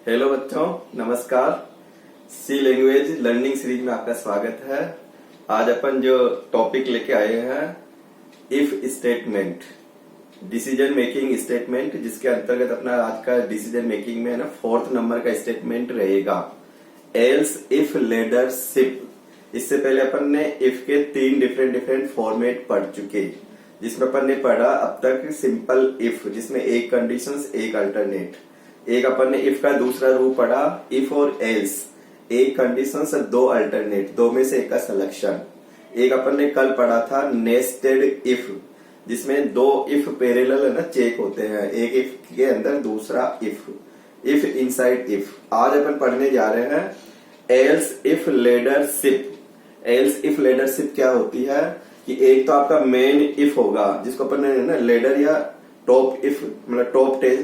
Hello बच्चों, नमस्कार। सी language learning series में आपका स्वागत है। आज अपन जो टॉपिक लेके आए हैं, if statement, decision making statement, जिसके अंतर्गत अपना आज का डिसीजन मेकिंग में है ना 4th नंबर का स्टेटमेंट रहेगा, एल्स इफ लेडर सिप। इससे पहले अपन ने इफ के 3 डिफरेंट फॉर्मेट पढ़ चुके, जिसमें अपन ने पढ़ा अब तक सिंपल इफ, जिसमें एक कंडीशंस एक अल्टरनेट। एक अपन ने इफ का दूसरा रूप पढ़ा इफ और एल्स, एक कंडीशंस 2 अल्टरनेट, 2 में से एक का सिलेक्शन। एक अपन ने कल पढ़ा था नेस्टेड इफ, जिसमें 2 इफ पैरेलल है ना चेक होते हैं, एक इफ के अंदर दूसरा इफ इनसाइड इफ। आज अपन पढ़ने जा रहे हैं else if ladder ship. Else if ladder ship क्या होती है कि एक तो आपका मेन इफ होगा, जिसको अपन ने ना लेडर या टॉप इफ, मतलब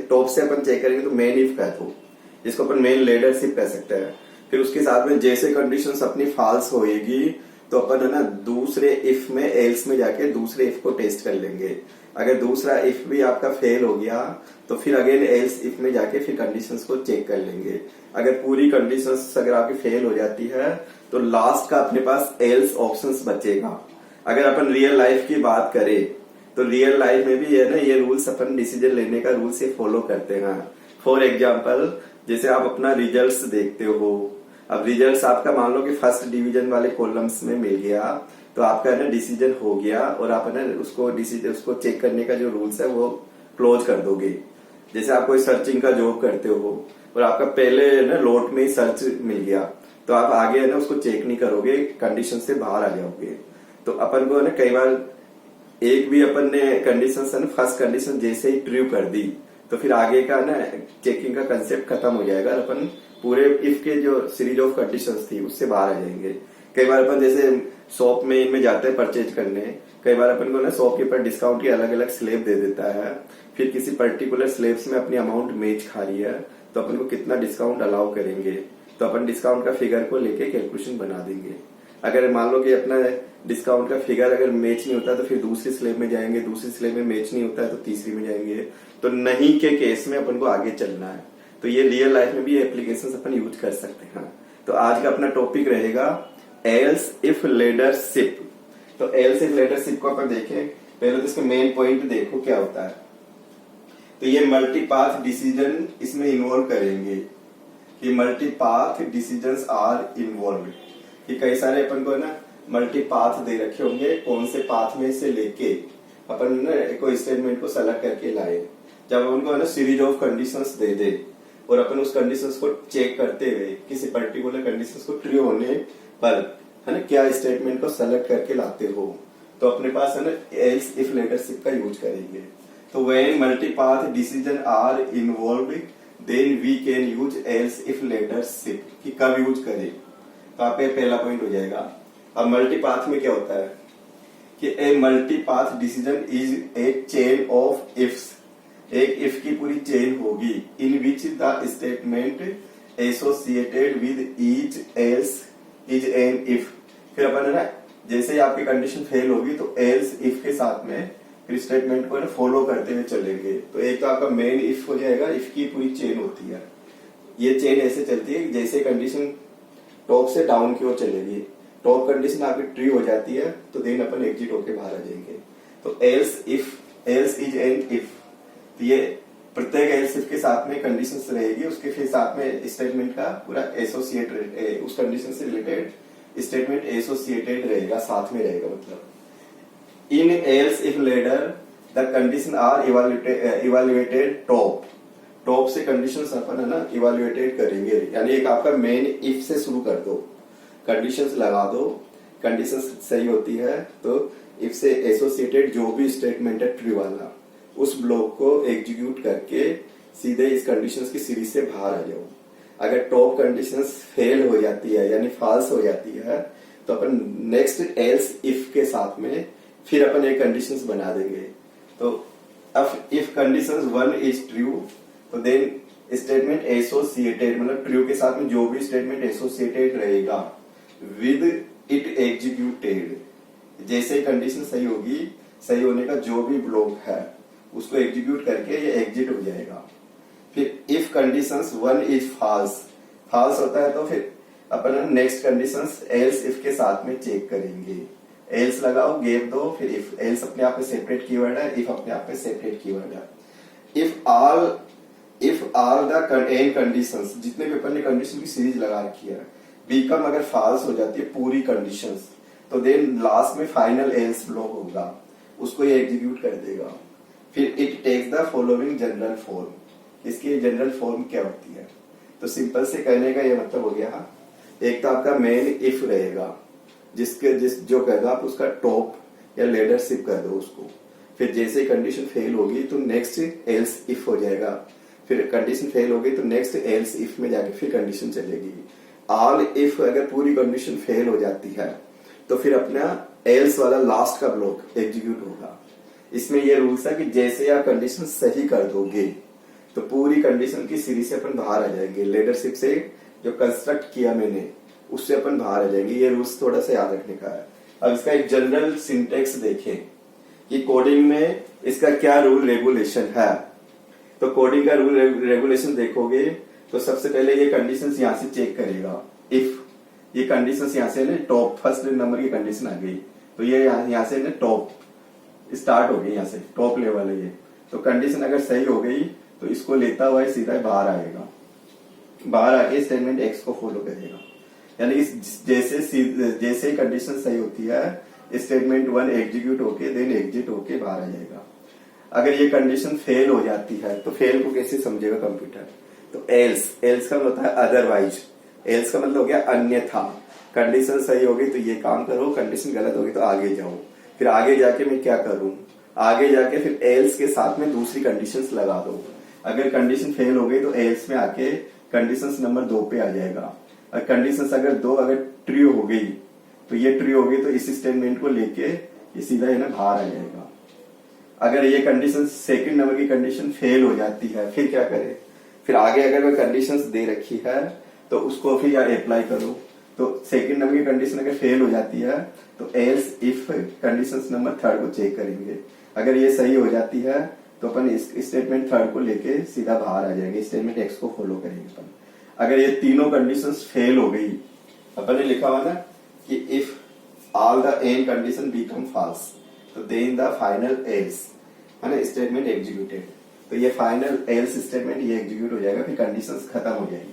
टॉप से अपन चेक करेंगे तो मेन इफ का, तो जिसको अपन मेन लेडर सिप कह सकते हैं। फिर उसके साथ में जैसे कंडीशंस अपनी फॉल्स होएगी तो अपन है ना दूसरे इफ में एल्स में जाके दूसरे इफ को टेस्ट कर लेंगे। अगर दूसरा इफ भी आपका फेल हो गया तो फिर अगेन एल्स इफ में जाके फिर कंडीशंस को चेक कर लेंगे। अगर पूरी कंडीशंस अगर आपकी फेल हो जाती है तो लास्ट का अपने पास एल्स ऑप्शंस बचेगा। अगर अपन रियल लाइफ की बात करें तो रियल लाइफ में भी है ना ये रूल्स अपन डिसीजन लेने का रूल से फॉलो करते हैं। फॉर एग्जाम्पल, जैसे आप अपना रिजल्ट्स देखते हो, अब रिजल्ट्स आपका मान लो कि फर्स्ट डिवीजन वाले कॉलम्स में मिल गया तो आपका है ना डिसीजन हो गया, और आप है ना उसको चेक करने का जो रूल्स है वो क्लोज कर दोगे। जैसे आप कोई सर्चिंग का जॉब करते हो और आपका पहले ना लोट में ही सर्च मिल गया तो आप आगे है ना उसको चेक नहीं करोगे, कंडीशन से बाहर आ जाओगे। तो अपन को है ना कई बार एक भी अपन ने कंडीशन है ना फर्स्ट कंडीशन जैसे ही ट्रू कर दी तो फिर आगे का ना चेकिंग का कंसेप्ट खत्म हो जाएगा, अपन पूरे इफ के जो सीरीज ऑफ कंडीशंस थी उससे बाहर आ जाएंगे। कई बार अपन जैसे शॉप में इनमें जाते हैं परचेज करने, कई बार अपन को ना शॉपकीपर डिस्काउंट की अलग अलग स्लैब दे देता है, फिर किसी पर्टिकुलर स्लैब्स में अपनी अमाउंट मैच खा रही है तो अपन को कितना डिस्काउंट अलाउ करेंगे, तो अपन डिस्काउंट का फिगर को लेके कैलकुलेशन बना देंगे। अगर मान लो कि अपना डिस्काउंट का फिगर अगर मैच नहीं होता तो फिर दूसरी स्लैब में जाएंगे, दूसरी स्लैब में मैच नहीं होता है तो तीसरी में जाएंगे। तो नहीं के केस में अपन को आगे चलना है। तो ये रियल लाइफ में भी एप्लीकेशन अपन यूज कर सकते हैं। तो आज का अपना टॉपिक रहेगा एल्स इफ लेडर सिप। तो एल्स इफ लेडर सिप को अपन देखें, पहले तो इसका मेन पॉइंट देखो क्या होता है। तो ये मल्टीपाथ डिसीजन इसमें इन्वॉल्व करेंगे कि मल्टीपाथ डिसीजंस आर इन्वॉल्व, कि कई सारे अपन को ना मल्टी पाथ दे रखे होंगे, कौन से पाथ में से लेके अपन ना कोई स्टेटमेंट को सेलेक्ट करके लाए। जब उनको है ना सीरीज ऑफ कंडीशंस दे दे और अपन उस कंडीशंस को चेक करते हुए किसी पर्टिकुलर कंडीशंस को ट्रू होने पर है ना क्या स्टेटमेंट को सेलेक्ट करके लाते हो, तो अपने पास है ना एल्स इफ लेटर सिप का यूज करेंगे। तो when multi path decision are involved then we can use else if ladder ship, कि कब यूज करें। तो आपका पहला पॉइंट हो जाएगा। अब मल्टीपाथ में क्या होता है कि a multipath decision is a chain of ifs, एक इफ की पूरी चेन होगी in which the statement associated with each else is an if. फिर अपन है ना जैसे ही आपकी कंडीशन फेल होगी तो एल्स इफ के साथ में फिर स्टेटमेंट को फॉलो करते हुए चलेंगे। तो एक तो आपका मेन इफ हो जाएगा, इफ की पूरी चेन होती है। ये चेन ऐसे चलती है जैसे कंडीशन टॉप से डाउन की ओर चलेगी, टॉप कंडीशन आपकी ट्रू हो जाती है तो देन अपन एग्जिट होके बाहर आ जाएंगे। तो एल्स इज एन इफ, तो ये प्रत्येक एल्स इफ के साथ में कंडीशंस रहेगी, उसके फिर साथ में स्टेटमेंट का पूरा एसोसिएटेड, उस कंडीशन से रिलेटेड स्टेटमेंट एसोसिएटेड रहेगा, साथ में रहेगा। मतलब in else if ladder the condition are evaluated top से कंडीशंस अपन है ना इवेल्युएटेड करेंगे। यानी एक आपका मेन इफ से शुरू कर दो, कंडीशंस लगा दो, कंडीशंस सही होती है तो इफ से एसोसिएटेड जो भी स्टेटमेंट है ट्रू वाला, उस ब्लॉक को एग्जीक्यूट करके सीधे इस कंडीशंस की सीरीज से बाहर आ जाओ। अगर टॉप कंडीशंस फेल हो जाती है यानी फॉल्स हो जाती है तो अपन नेक्स्ट एल्स इफ के साथ में फिर अपन एक कंडीशंस बना देंगे। तो अब इफ कंडीशंस 1 इज ट्रू तो देन स्टेटमेंट एसोसिएटेड, मतलब ट्रू के साथ में जो भी स्टेटमेंट एसोसिएटेड रहेगा विद इट एग्जीक्यूटेड, जैसे कंडीशन सही होगी, सही होने का जो भी ब्लॉक है उसको एग्जीक्यूट करके ये एग्जिट हो जाएगा। फिर if conditions one is false, false होता है तो फिर अपन नेक्स्ट कंडीशंस एल्स इफ के साथ में चेक करेंगे। एल्स लगाओ, गैप दो, फिर इफ। एल्स अपने आप में सेपरेट कीवर्ड है, इफ अपने आप में सेपरेट कीवर्ड है। If all the N conditions, जितने भी अपन ने कंडीशन की सीरीज लगा रखी है, बीकम अगर फॉल्स हो जाती है पूरी कंडीशंस, तो देन लास्ट में फाइनल एल्स ब्लॉक होगा, उसको ये एग्जीक्यूट कर देगा। फिर it takes the following general form. इसकी जनरल फॉर्म क्या होती है? तो सिंपल से कहने का ये मतलब हो गया, एक तो आपका मेन इफ रहेगा, जिस जो कहेगा आप उसका टॉप या लेडर शिप कर दो उसको। फिर जैसे कंडीशन फेल होगी तो नेक्स्ट एल्स इफ हो जाएगा, फिर कंडीशन फेल होगी तो नेक्स्ट एल्स इफ में जाके फिर कंडीशन चलेगी। ऑल इफ अगर पूरी कंडीशन फेल हो जाती है तो फिर अपना एल्स वाला लास्ट का ब्लॉक एग्जीक्यूट होगा। इसमें यह रूल्स है कि जैसे आप कंडीशन सही कर दोगे तो पूरी कंडीशन की सीरीज से अपन बाहर आ जाएंगे, लीडरशिप से जो कंस्ट्रक्ट किया मैंने उससे अपन बाहर आ जाएंगे। ये रूल्स थोड़ा सा याद रखने का है। अब इसका एक जनरल सिंटेक्स देखें कि कोडिंग में इसका क्या रूल रेगुलेशन है। तो कोडिंग का रूल रेगुलेशन देखोगे तो सबसे पहले ये कंडीशंस यहां से चेक करेगा। इफ ये कंडीशंस यहां से टॉप फर्स्ट नंबर की कंडीशन आ गई तो ये यहां से टॉप स्टार्ट हो गई, यहां से टॉप लेवल है ये। तो कंडीशन अगर सही हो गई तो इसको लेता हुआ सीधा बाहर आएगा, बाहर आके स्टेटमेंट एक्स को फॉलो करेगा। यानी जैसे कंडीशन सही होती है स्टेटमेंट वन एग्जीक्यूट होके देन एग्जिट होके बाहर आ जाएगा। अगर ये कंडीशन फेल हो जाती है तो फेल को कैसे समझेगा कंप्यूटर? तो एल्स, एल्स का मतलब होता है अदरवाइज। एल्स का मतलब हो गया अन्यथा। कंडीशन सही होगी तो ये काम करो, कंडीशन गलत होगी तो आगे जाओ। फिर आगे जाके मैं क्या करूं? आगे जाके फिर एल्स के साथ में दूसरी कंडीशंस लगा दो। अगर कंडीशन फेल हो गई तो एल्स में आके कंडीशंस नंबर 2 पे आ जाएगा। और कंडीशंस अगर 2 अगर ट्रू हो गई तो ये ट्रू हो गई तो इस स्टेटमेंट को लेके ये सीधा बाहर आ जाएगा। अगर ये कंडीशन सेकंड नंबर की कंडीशन फेल हो जाती है फिर क्या करें? फिर आगे अगर कोई कंडीशंस दे रखी है तो उसको फिर यार अप्लाई करो। तो सेकंड नंबर की कंडीशन अगर फेल हो जाती है तो एल्स इफ कंडीशंस नंबर 3 को चेक करेंगे। अगर ये सही हो जाती है तो अपन इस स्टेटमेंट 3 को लेके सीधा बाहर आ जाएंगे, स्टेटमेंट एक्स को फॉलो करेंगे अपन। अगर ये तीनों कंडीशंस फेल हो गई, अपन ने लिखा हुआ ना कि if all the N condition become false तो देन द फाइनल एल्स है ना स्टेटमेंट एग्जीक्यूटेड। तो ये फाइनल एल्स स्टेटमेंट ये एग्जीक्यूट हो जाएगा, फिर कंडीशंस खत्म हो जाएगी।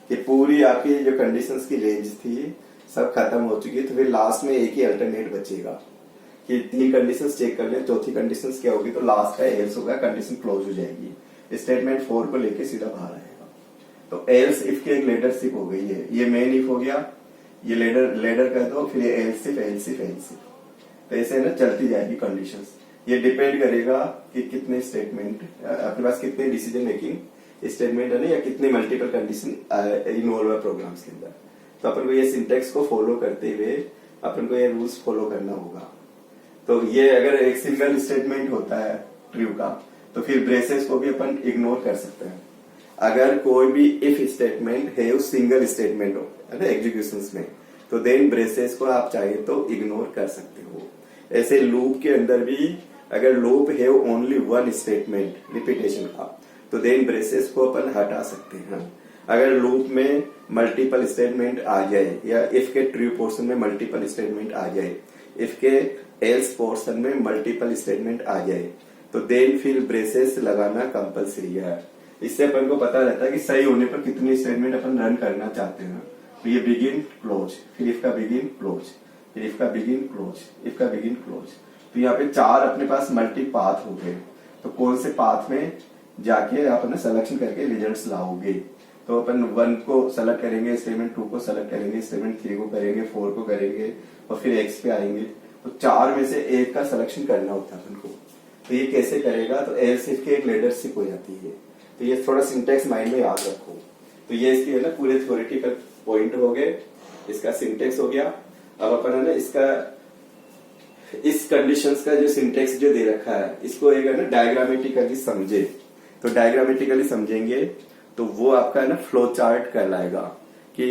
कि पूरी आपकी जो कंडीशंस की रेंज थी सब खत्म हो चुकी है। तो फिर लास्ट में एक ही अल्टरनेट बचेगा कि 3 कंडीशंस चेक कर ले, चौथी कंडीशंस क्या होगी तो लास्ट का एल्स होगा, कंडीशन क्लोज हो जाएगी, स्टेटमेंट 4 को लेके सीधा बाहर आएगा। तो एल्स इफ की एक लेडरशिप हो गई है, ये मेन इफ हो गया, ये लेडर कह दो, फिर ये else if else if else if. तो ऐसे चलती जाएगी कंडीशंस। ये डिपेंड करेगा कि कितने स्टेटमेंट आपके पास, कितने डिसीजन मेकिंग स्टेटमेंट है ना, या कितने मल्टीपल कंडीशन इन्वॉल्व है प्रोग्राम्स के अंदर। तो अपन को ये सिंटेक्स को फॉलो करते हुए अपन को ये रूल्स फॉलो करना होगा। तो ये अगर एक सिंगल स्टेटमेंट होता है ट्रू का तो फिर ब्रेसेस को भी अपन इग्नोर कर सकते हैं। अगर कोई भी इफ स्टेटमेंट है उस सिंगल स्टेटमेंट हो है ना एग्जीक्यूशन में तो देन ब्रेसेस को आप चाहे तो इग्नोर कर सकते हो। ऐसे लूप के अंदर भी अगर लूप है ओनली वन स्टेटमेंट रिपीटेशन का तो देन ब्रेसेस को अपन हटा सकते हैं। अगर लूप में मल्टीपल स्टेटमेंट आ जाए या इफ के ट्रू पोर्शन में मल्टीपल स्टेटमेंट आ जाए, इफ के एल्स पोर्शन में मल्टीपल स्टेटमेंट आ जाए तो देन फिर ब्रेसेस लगाना कंपलसरी है। इससे अपन को पता रहता है कि सही होने पर कितनी स्टेटमेंट अपन रन करना चाहते हैं। तो ये बिगिन क्लोज, फिर इफ का बिगिन क्लोज, फिर इफ का बिगिन क्लोज, इफ का बिगिन क्लोज। तो यहाँ पे 4 अपने पास मल्टी पाथ हो गए। तो कौन से पाथ में जाके आप अपना सिलेक्शन करके रिजल्ट्स लाओगे? तो अपन 1 को सेलेक्ट करेंगे, स्टेटमेंट 2 को सेलेक्ट करेंगे, स्टेटमेंट 3 को करेंगे, 4 को करेंगे और फिर एक्स पे आएंगे। तो 4 में से एक का सिलेक्शन करना होता है अपन को। तो ये कैसे करेगा? तो एल्स इफ की एक लेडरशिप हो जाती है। तो ये थोड़ा सिंटेक्स माइंड में याद रखो। तो ये इसकी है ना पूरे थ्योरेटिकल पॉइंट हो गए, इसका सिंटेक्स हो गया। अब अपन है ना इसका इस कंडीशंस का जो सिंटेक्स जो दे रखा है इसको एक है ना डायग्रामेटिकली समझे। तो डायग्रामेटिकली समझेंगे तो वो आपका है ना फ्लो चार्ट कहलाएगा कि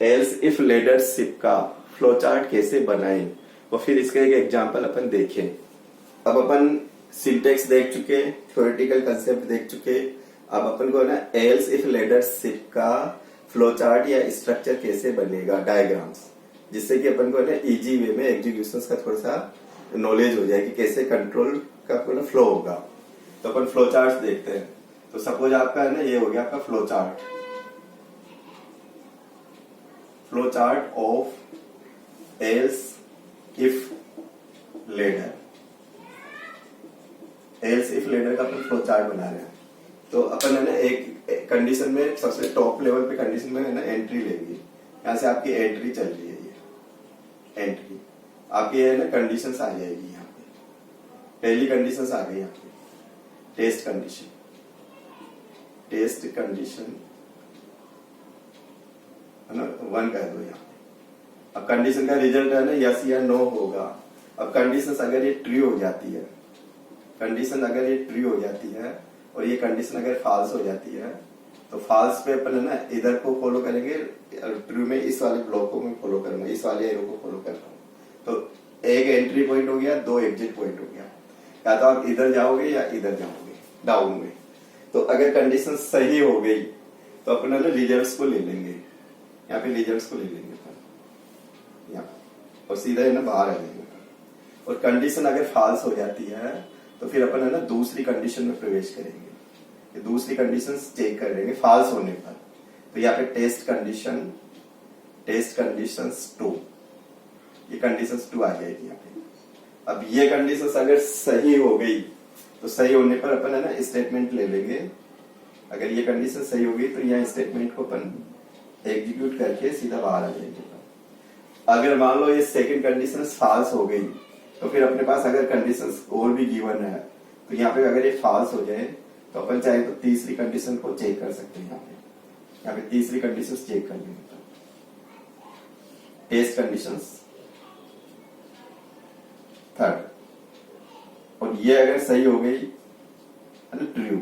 एल्स इफ लेडरशिप का फ्लो चार्ट कैसे बनाएं। और फिर इसका एक एग्जांपल अपन देखें। अब अपन सिंटेक्स देख चुके, थ्योरेटिकल कंसेप्ट देख चुके, अब अपन को है ना एल्स इफ लीडरशिप का फ्लो चार्ट या स्ट्रक्चर कैसे बनेगा, डायग्राम्स, जिससे कि अपन को है ना इजी वे में एग्जीक्यूशन का थोड़ा सा नॉलेज हो जाए कि कैसे कंट्रोल का पूरा फ्लो होगा। तो अपन फ्लो चार्ट देखते हैं। तो सपोज आपका है ना ये हो गया आपका flow chart, flow chart of else if ladder, else if ladder का अपन फ्लो चार्ट बना रहे हैं। तो अपन है ना एक कंडीशन में सबसे टॉप लेवल पे कंडीशन में है ना एंट्री लेंगे। यहां से आपकी एंट्री चल रही है, ये एंट्री आपकी है ना कंडीशंस आ जाएगी। यहाँ पे पहली कंडीशंस आ गई, यहाँ पे टेस्ट कंडीशन, टेस्ट कंडीशन है ना 1 कह दो यहाँ पे। अब कंडीशन का रिजल्ट है ना यस या नो होगा। अब कंडीशन अगर ये ट्रू हो जाती है, कंडीशन अगर ये ट्रू हो जाती है और ये कंडीशन अगर फॉल्स हो जाती है तो फॉल्स पे अपन है ना इधर को फॉलो करेंगे, ट्रू में इस वाले ब्लॉक को मैं फॉलो करूंगा, इस वाले एरो को फॉलो कर रहा हूँ। तो एक एंट्री पॉइंट हो गया, 2 एग्जिट पॉइंट हो गया। या तो आप इधर जाओगे या इधर जाओगे डाउन में। तो अगर कंडीशन सही हो गई तो अपन है ना रिजल्ट्स को ले लेंगे, यहाँ पे रिजल्ट्स को ले लेंगे यहाँ और सीधा है ना बाहर आ जाएंगे। और कंडीशन अगर फॉल्स हो जाती है तो फिर अपन है ना दूसरी कंडीशन में प्रवेश करेंगे, ये दूसरी कंडीशन चेक कर लेंगे फॉल्स होने पर। तो यहाँ पे टेस्ट कंडीशन, टेस्ट कंडीशन 2, ये कंडीशन 2 आ जाएगी यहाँ पे। अब ये कंडीशन अगर सही हो गई तो सही होने पर अपन है ना स्टेटमेंट ले लेंगे। अगर ये कंडीशन सही हो गई तो यहाँ स्टेटमेंट को अपन एग्जीक्यूट करके सीधा बाहर आ जाएंगे। अगर मान लो ये सेकंड कंडीशन फॉल्स हो गई तो फिर अपने पास अगर कंडीशंस और भी गिवन है तो यहाँ पे अगर ये फॉल्स हो जाए तो अपन चाहे तो तीसरी कंडीशन को चेक कर सकते हैं। यहाँ पे तीसरी कंडीशन चेक कर लेंगे। टेस्ट कंडीशंस 3rd, और ये अगर सही हो गई है ना ट्रू,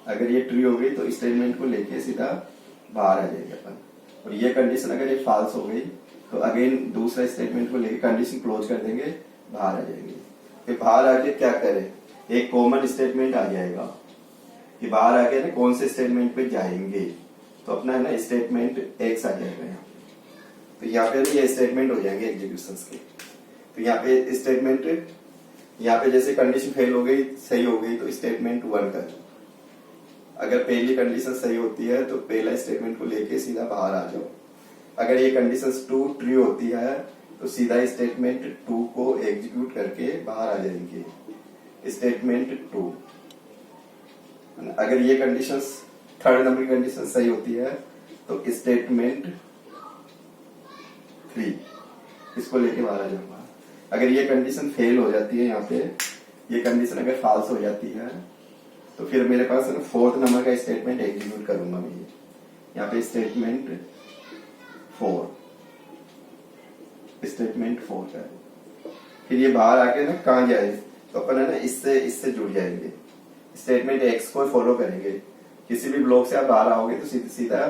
अगर ये ट्रू हो गई तो स्टेटमेंट को लेके सीधा बाहर आ जाएगा अपन। और ये कंडीशन अगर ये फॉल्स हो गई तो अगेन दूसरा स्टेटमेंट को लेके कंडीशन क्लोज कर देंगे, बाहर आ जाएंगे। फिर बाहर आके क्या करें, एक कॉमन स्टेटमेंट आ जाएगा कि बाहर आके ना कौन से स्टेटमेंट पे जाएंगे। तो अपना है ना स्टेटमेंट एक्स आ जाएगा यहाँ पे। तो यहाँ पे ये स्टेटमेंट हो जाएंगे एग्जीक्यूशंस के। तो यहाँ पे स्टेटमेंट, यहाँ पे जैसे कंडीशन फेल हो गई सही हो गई तो स्टेटमेंट 1 कर। अगर पहली कंडीशन सही होती है तो पहला स्टेटमेंट को लेके सीधा बाहर आ जाओ। अगर ये कंडीशन 2 ट्रू होती है तो सीधा स्टेटमेंट 2 को एग्जीक्यूट करके बाहर आ जाएंगे, स्टेटमेंट 2। अगर ये कंडीशन 3rd नंबर की कंडीशन सही होती है तो स्टेटमेंट 3, इसको लेके बाहर आ जाऊंगा। अगर ये कंडीशन फेल हो जाती है, यहाँ पे ये कंडीशन अगर फॉल्स हो जाती है तो फिर मेरे पास 4th नंबर का स्टेटमेंट एग्जीक्यूट करूंगा मैं। यहाँ पे स्टेटमेंट 4, स्टेटमेंट 4 का है। फिर ये बाहर आके ना कहाँ जाए तो अपन है ना इससे जुड़ जाएंगे, स्टेटमेंट एक्स को फॉलो करेंगे। किसी भी ब्लॉक से आप बाहर आओगे तो सीधा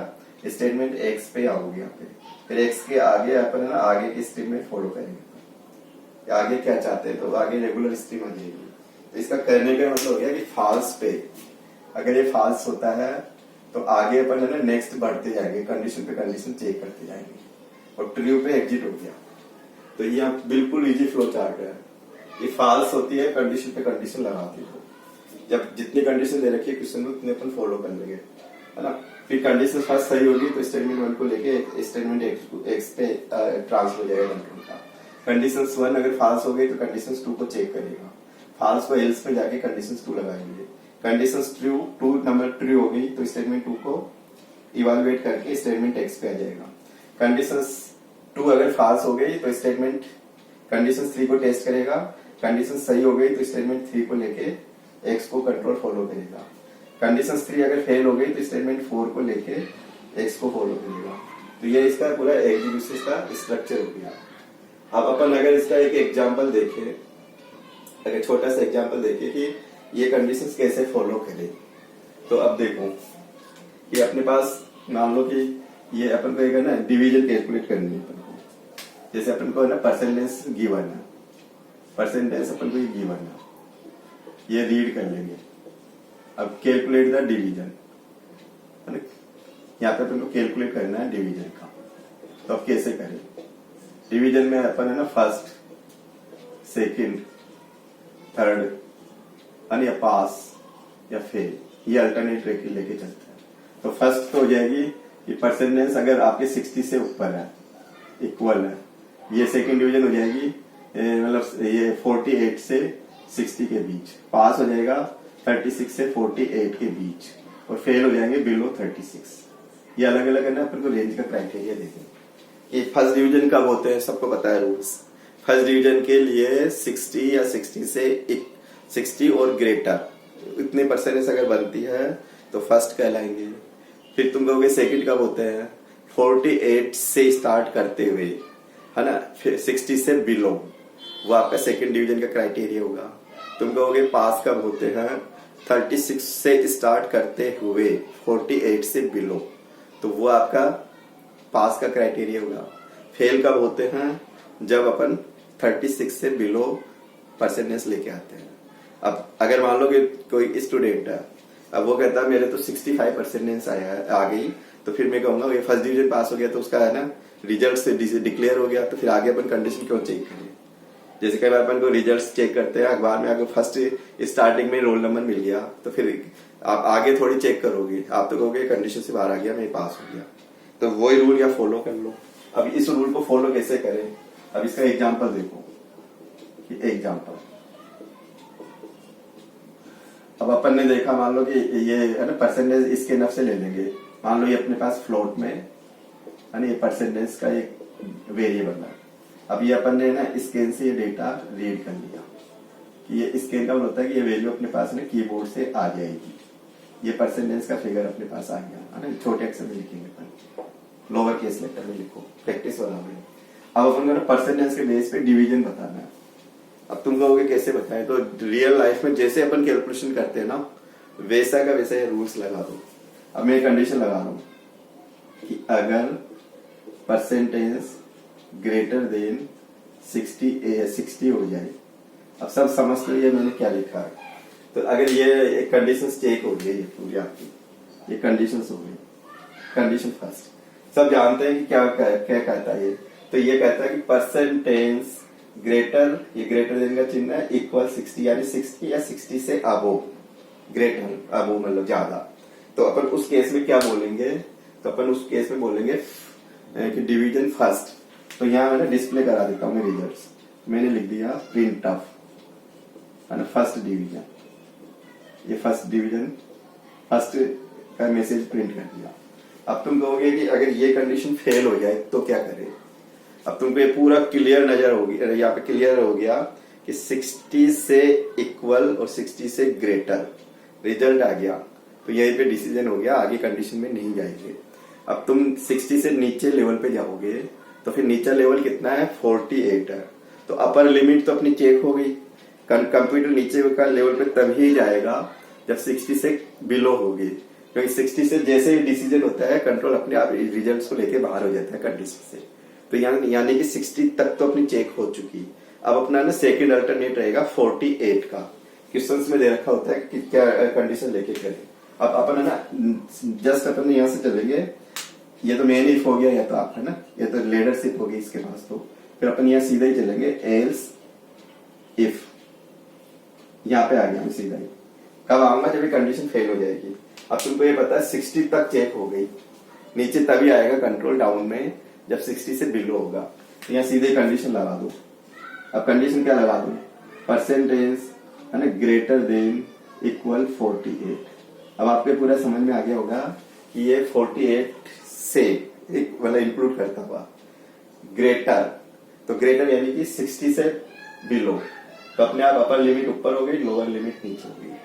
स्टेटमेंट एक्स पे आओगे यहाँ पे। फिर एक्स के आगे अपन है ना आगे की स्ट्रीम में फॉलो करेंगे, आगे क्या चाहते हैं तो आगे रेगुलर स्ट्रीम आ जाएगी। तो इसका करने का मतलब हो गया कि फॉल्स पे अगर ये फॉल्स होता है तो आगे अपन है ना नेक्स्ट बढ़ते जाएंगे, कंडीशन पे कंडीशन चेक करते जाएंगे। और ट्रू पे एग्जिट हो गया। तो ये बिल्कुल इजी फ्लो चार्ट है। ये फॉल्स होती है कंडीशन पे कंडीशन लगाती है। जब जितनी कंडीशन दे रखी है क्वेश्चन में उतने अपन फॉलो कर लेंगे, है ना। फिर कंडीशन फर्स्ट सही होगी तो स्टेटमेंट 1 को लेके स्टेटमेंट एक्स पे ट्रांसफर हो जाएगा कंट्रोल का। कंडीशन 1 अगर फॉल्स हो गई तो कंडीशन 2 को चेक करेगा, फॉल्स को एल्स पे जाके कंडीशन 2 लगाएंगे। कंडीशन 2 नंबर ट्रू हो गई तो स्टेटमेंट 2 को इवेलुएट करके स्टेटमेंट एक्स पे आ जाएगा। कंडीशन 2 अगर फॉल्स हो गई तो स्टेटमेंट कंडीशन 3 को टेस्ट करेगा, कंडीशन सही हो गई तो स्टेटमेंट 3 को लेके एक्स को कंट्रोल फॉलो करेगा। कंडीशन 3 अगर फेल हो गई तो स्टेटमेंट 4 को लेके एक्स को फॉलो करेगा। तो ये इसका पूरा एग्जीक्यूशन का स्ट्रक्चर हो गया। अब अपन अगर इसका एक एग्जांपल देखें, अगर छोटा सा एग्जांपल देखें कि ये कंडीशंस कैसे फॉलो करें, तो अब देखो कि अपने पास मान लो कि ये अपन को एक है ना डिवीजन कैलकुलेट करनी है अपन को। जैसे अपन को है ना परसेंटेज गिवन है, परसेंटेज अपन को ये गिवन है, ये रीड कर लेंगे। अब कैलकुलेट द डिवीजन, है ना, यहाँ पे तुमको कैलकुलेट करना है डिवीजन का। तो अब कैसे करें? डिवीजन में अपन है ना फर्स्ट, सेकंड, थर्ड, या पास या फेल, ये अल्टरनेट लेके चलते हैं। तो फर्स्ट तो हो जाएगी कि परसेंटेज अगर आपके 60 से ऊपर है, इक्वल है, ये सेकंड डिवीजन हो जाएगी मतलब ये 48 से 60 के बीच, पास हो जाएगा 36 से 48 के बीच, और फेल हो जाएंगे बिलो 36। ये अलग अलग है ना, अपन को रेंज का क्राइटेरिया देते हैं। ये फर्स्ट डिवीजन कब होते हैं सबको पता है रूल्स। फर्स्ट डिवीजन के लिए 60 या 60 और ग्रेटर इतने परसेंटेज अगर बनती है तो फर्स्ट कहलाएंगे। फिर तुम कहोगे सेकंड कब होते हैं? 48 से स्टार्ट करते हुए, है ना, फिर 60 से बिलो, वो आपका सेकंड डिवीजन का क्राइटेरिया होगा। तुम कहोगे पास कब होते हैं? 36 से स्टार्ट करते हुए 48 से बिलो, तो वो आपका पास का क्राइटेरिया होगा। फेल कब होते हैं? जब अपन 36 से बिलो परसेंटेज लेके आते हैं। अब अगर मान लो कि कोई स्टूडेंट है, अब वो कहता है मेरे तो 65 परसेंटेज आ गई, तो फिर मैं कहूंगा ये फर्स्ट डिवीजन पास हो गया तो उसका है ना रिजल्ट से डिक्लेयर हो गया, तो फिर आगे अपन कंडीशन क्यों चेक करें? जैसे कई बार अपन को रिजल्ट चेक करते हैं अखबार में, अगर फर्स्ट स्टार्टिंग में रोल नंबर मिल गया तो फिर आप आगे थोड़ी चेक करोगे, आप तो कहोगे कंडीशन से बाहर आ गया, मैं पास हो गया। तो वही रूल या फॉलो कर लो। अब इस रूल को फॉलो कैसे करें? अब इसका एग्जाम्पल देखो, एग्जाम्पल अब अपन ने देखा, मान लो कि ये है ना परसेंटेज इसके नफ से ले लेंगे। मान लो ये अपने पास फ्लोट में है ना, ये परसेंटेज का एक वेरिएबल है। अब ये अपन ने ना स्कैन से ये डेटा रीड कर लिया कि ये स्कैन का होता है कि ये वैल्यू अपने पास ना कीबोर्ड से आ जाएगी। ये परसेंटेज का फिगर अपने पास आ गया है ना, छोटे अक्षर में लिखेंगे अपन, लोअर केस लेटर में लिखो, प्रैक्टिस वाला में। अब अपन को परसेंटेज के बेस पे डिवीजन बताना है। अब तुम कहोगे कैसे बताएं? तो रियल लाइफ में जैसे अपन कैलकुलेशन करते हैं ना, वैसा का वैसा रूल्स लगा दो। अब मैं कंडीशन लगा रहा हूं कि अगर परसेंटेज ग्रेटर देन 60 हो जाए, अब सब समझते हैं मैंने क्या लिखा है। तो अगर ये कंडीशन चेक हो गई, ये पूरी आपकी ये कंडीशन हो गई, कंडीशन फर्स्ट सब जानते हैं कि क्या कहता है ये। तो ये कहता है कि परसेंटेज ग्रेटर, ये ग्रेटर देन का चिन्ह है, इक्वल 60, यानी 60 या 60 से अबो, ग्रेटर अबो मतलब ज्यादा। तो अपन उस केस में क्या बोलेंगे? तो अपन उस केस में बोलेंगे कि डिवीजन फर्स्ट। तो यहाँ मैंने डिस्प्ले करा देता हूँ रिजल्ट्स, मैंने लिख दिया प्रिंट ऑफ, है ना, फर्स्ट डिवीजन। ये फर्स्ट डिवीजन, फर्स्ट का मैसेज प्रिंट कर दिया। अब तुम कहोगे कि अगर ये कंडीशन फेल हो जाए तो क्या करें? अब तुमको ये पूरा क्लियर नजर होगी, यहाँ पे क्लियर हो गया कि 60 से इक्वल और 60 से ग्रेटर रिजल्ट आ गया, तो यहीं पे डिसीजन हो गया, आगे कंडीशन में नहीं जाएंगे। अब तुम 60 से नीचे लेवल पे जाओगे तो फिर नीचा लेवल कितना है? 48 है। तो अपर लिमिट तो अपनी चेक हो गई। कंप्यूटर नीचे का लेवल पे तभी जाएगा जब 60 से बिलो होगी, क्योंकि 60 से जैसे ही डिसीजन होता है कंट्रोल अपने आप रिजल्ट को लेके बाहर हो जाता है कंडीशन से। तो यानी कि 60 तक तो अपनी चेक हो चुकी। अब अपना ना सेकंड अल्टरनेट रहेगा 48 का। क्वेश्चंस में दे रखा होता है कि क्या कंडीशन लेके करें। अब अपन है ना जस्ट अपन यहाँ से चलेंगे, ये तो मेन इफ हो गया, या तो आप है ना, ये तो लीडरशिप होगी इसके पास। तो फिर अपन यहाँ सीधा ही चलेंगे एल्स इफ, यहाँ पे आ गया हम सीधा ही। कब आऊंगा? जब ये कंडीशन फेल हो जाएगी। अब तुमको ये पता है 60 तक चेक हो गई, नीचे तभी आएगा कंट्रोल डाउन में जब 60 से बिलो होगा। तो यहाँ सीधे कंडीशन लगा दो। अब कंडीशन क्या लगा दो? परसेंटेज है ना ग्रेटर देन इक्वल 48। अब आपके पूरा समझ में आ गया होगा कि ये 48 से मतलब इंक्लूड करता हुआ ग्रेटर, तो ग्रेटर यानी कि 60 से बिलो, तो अपने आप अपर लिमिट ऊपर हो गई, लोअर लिमिट नीचे हो गई।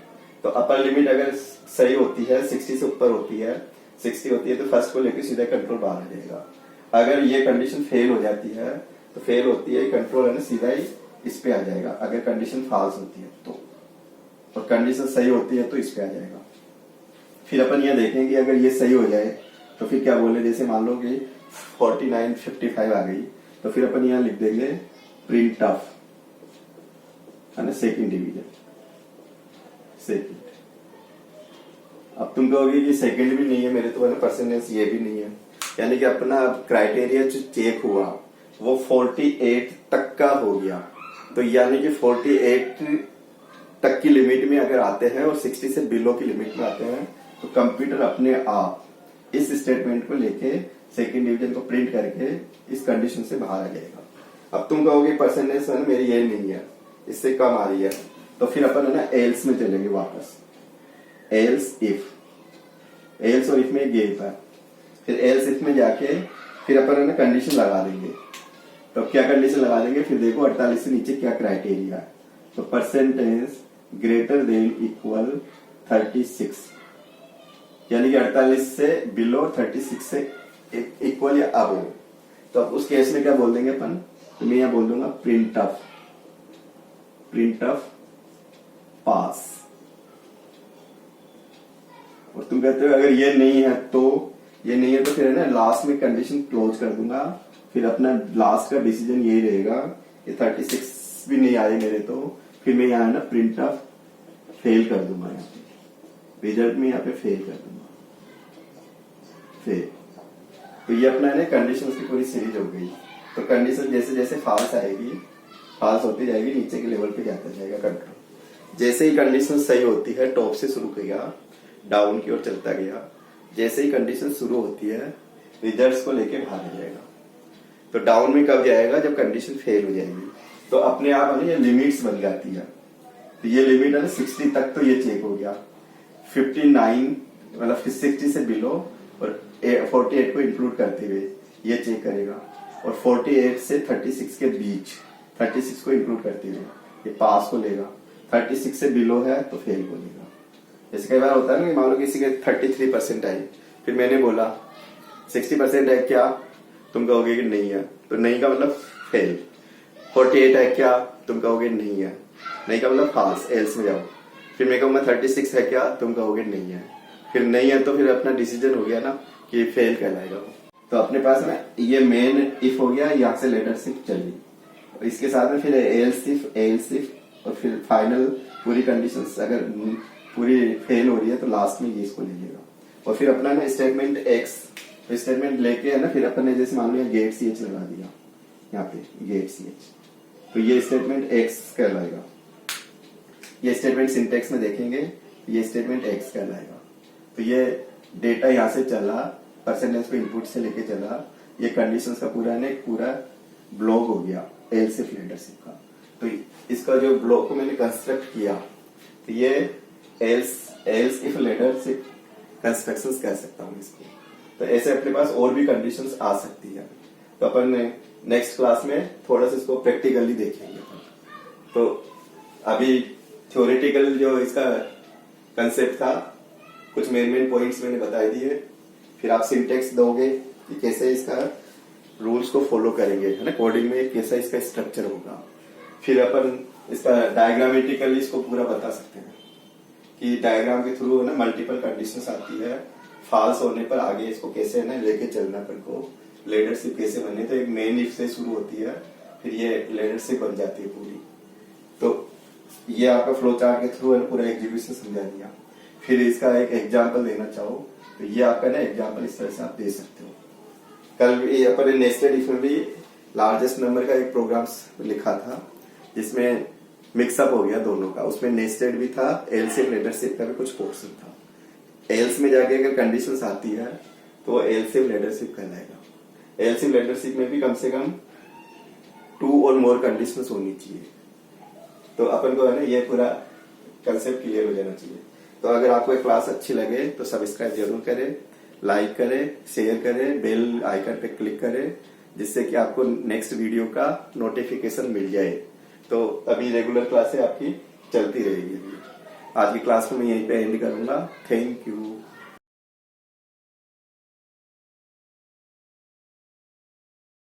तो अपर लिमिट अगर सही होती है 60 से ऊपर होती है, 60 होती है, तो फर्स्ट को लेकर सीधा कंट्रोल बाहर आ जाएगा। अगर ये कंडीशन फेल हो जाती है तो फेल होती है कंट्रोल है ना, सीधा ही इस पे आ जाएगा। अगर कंडीशन फॉल्स होती है तो, और कंडीशन सही होती है तो इस पे आ जाएगा। फिर अपन ये देखेंगे अगर ये सही हो जाए तो फिर क्या बोले, जैसे मान लो कि 49 55 आ गई, तो फिर अपन यहाँ लिख देंगे प्रिंट ऑफ, है ना, सेकंड डिवीजन, सेकंड, अब तुम कहोगे कि सेकंड भी नहीं है मेरे तो परसेंटेज ये भी नहीं है, यानी कि अपना क्राइटेरिया जो चेक हुआ वो 48 तक का हो गया। तो यानी कि 48 तक की लिमिट में अगर आते हैं और 60 से बिलो की लिमिट में आते हैं तो कंप्यूटर अपने आप इस स्टेटमेंट को लेके सेकंड डिवीजन को प्रिंट करके इस कंडीशन से बाहर आ जाएगा। अब तुम कहोगे परसेंटेज मेरी ये नहीं है, इससे कम आ रही है, तो फिर अपन है ना एल्स में चलेंगे वापस। एल्स इफ और इफ में गेप है, फिर एल्स इफ में जाके फिर अपन है ना कंडीशन लगा देंगे। तो क्या कंडीशन लगा देंगे, फिर देखो 48 से नीचे क्या क्राइटेरिया है। तो परसेंटेज ग्रेटर देन इक्वल 36, यानी कि 48 से बिलो 36 से इक्वल या अबो। तो अब उस केस में क्या बोल देंगे अपन, तो मैं यहां बोल दूंगा प्रिंट ऑफ पास। और तुम कहते हो अगर ये नहीं है तो फिर है ना लास्ट में कंडीशन क्लोज कर दूंगा। फिर अपना लास्ट का डिसीजन यही रहेगा कि 36 भी नहीं आ रही मेरे, तो फिर मैं यहाँ ना प्रिंट ऑफ फेल कर दूंगा, यहाँ पे रिजल्ट में यहाँ पे फेल कर दूंगा, फेल। तो ये अपना है ना कंडीशन की पूरी सीरीज हो गई। तो कंडीशन जैसे जैसे फाल्स आएगी, फाल्स होती जाएगी, नीचे के लेवल पे जाता जाएगा कंट्रोल। जैसे ही कंडीशन सही होती है टॉप से शुरू किया डाउन की ओर चलता गया, जैसे ही कंडीशन शुरू होती है रिजल्ट्स को लेके बाहर आ जाएगा। तो डाउन में कब जाएगा, जब कंडीशन फेल हो जाएगी। तो अपने आप हमें ये लिमिट्स बन जाती है। तो ये लिमिट है ना 60 तक, तो ये चेक हो गया। 59 मतलब 60 से बिलो और 48 को इंक्लूड करते हुए ये चेक करेगा। और 48 से 36 के बीच 36 को इंक्लूड करते हुए ये पास को लेगा। 36 से बिलो है तो फेल को लेगा। जैसे कई बार होता है ना कि मान लो किसी के 33% आई, फिर मैंने बोला 60% है क्या, तुम कहोगे कि नहीं है, तो नहीं का मतलब फेल। 48 है क्या, तुम कहोगे नहीं है, नहीं का मतलब फॉल्स, एल्स में जाओ। फिर मैं कहूंगा 36 है क्या, तुम कहोगे नहीं है, फिर नहीं है तो फिर अपना डिसीजन हो गया ना कि फेल कहलाएगा वो। तो अपने पास ना ये मेन इफ हो गया, यहाँ से लेटर सिर्फ चली, इसके साथ में फिर एल्स इफ और फिर फाइनल पूरी कंडीशंस अगर पूरी फेल हो रही है तो लास्ट में ये इसको ले लेगा। और फिर अपना ना स्टेटमेंट एक्स, तो स्टेटमेंट लेके है ना फिर अपन ने जैसे मान लो गेट सी एच लगा दिया यहाँ पे गेट सी एच, तो ये स्टेटमेंट एक्स कहलाएगा। ये स्टेटमेंट सिंटेक्स में देखेंगे, ये स्टेटमेंट एक्स कहलाएगा। तो ये डेटा यहाँ से चला, परसेंटेज को इनपुट से लेके चला, ये कंडीशंस का पूरा ने पूरा ब्लॉक हो गया एल्स इफ लेटर सिफ का। तो इसका जो ब्लॉक को मैंने कंस्ट्रक्ट किया, तो ये एल्स इफ लेटर सिफ कंस्ट्रक्शंस कह सकता हूँ इसको। तो ऐसे अपने पास और भी कंडीशंस आ सकती है। तो अपन नेक्स्ट क्लास में थोड़ा सा इसको प्रैक्टिकली देखेंगे। तो अभी थ्योरेटिकल जो इसका कंसेप्ट था, कुछ मेन पॉइंट्स मैंने बता दिए। फिर आप सिंटेक्स दोगे कि कैसे इसका रूल्स को फॉलो करेंगे, है ना, कोडिंग में कैसा इसका स्ट्रक्चर होगा। फिर अपन इसका डायग्रामेटिकली इसको पूरा बता सकते हैं कि डायग्राम के थ्रू है ना मल्टीपल कंडीशंस आती है, फॉल्स होने पर आगे इसको कैसे है ना लेके चलना, अपन को लीडरशिप कैसे बननी। तो एक मेन इफ से शुरू होती है, फिर ये लीडरशिप बन जाती है पूरी। तो ये आपका फ्लो चार्ट के थ्रू है ना पूरा एग्जीक्यूशन समझा दिया। फिर इसका एक एग्जाम्पल देना चाहो तो ये आपका ना एग्जाम्पल इस तरह से आप दे सकते हो। कल अपन नेस्टेड इफ में भी लार्जेस्ट नंबर का एक प्रोग्राम लिखा था जिसमें मिक्सअप हो गया दोनों का, उसमें नेस्टेड भी था, एल्स इफ लीडरशिप का भी कुछ पोर्शन था। एल्स में जाके अगर कंडीशंस आती है तो एल्स इफ लीडरशिप कहलाएगा। एल्स इफ लीडरशिप में भी कम से कम 2 और मोर कंडीशंस होनी चाहिए। तो अपन को है ना ये पूरा कंसेप्ट क्लियर हो जाना चाहिए। तो अगर आपको क्लास अच्छी लगे तो सब्सक्राइब जरूर करें, लाइक करें, शेयर करें, बेल आइकन पे क्लिक करें, जिससे कि आपको नेक्स्ट वीडियो का नोटिफिकेशन मिल जाए। तो अभी रेगुलर क्लासें आपकी चलती रहेगी। आज की क्लास को मैं यहीं पे एंड करूंगा। Thank you.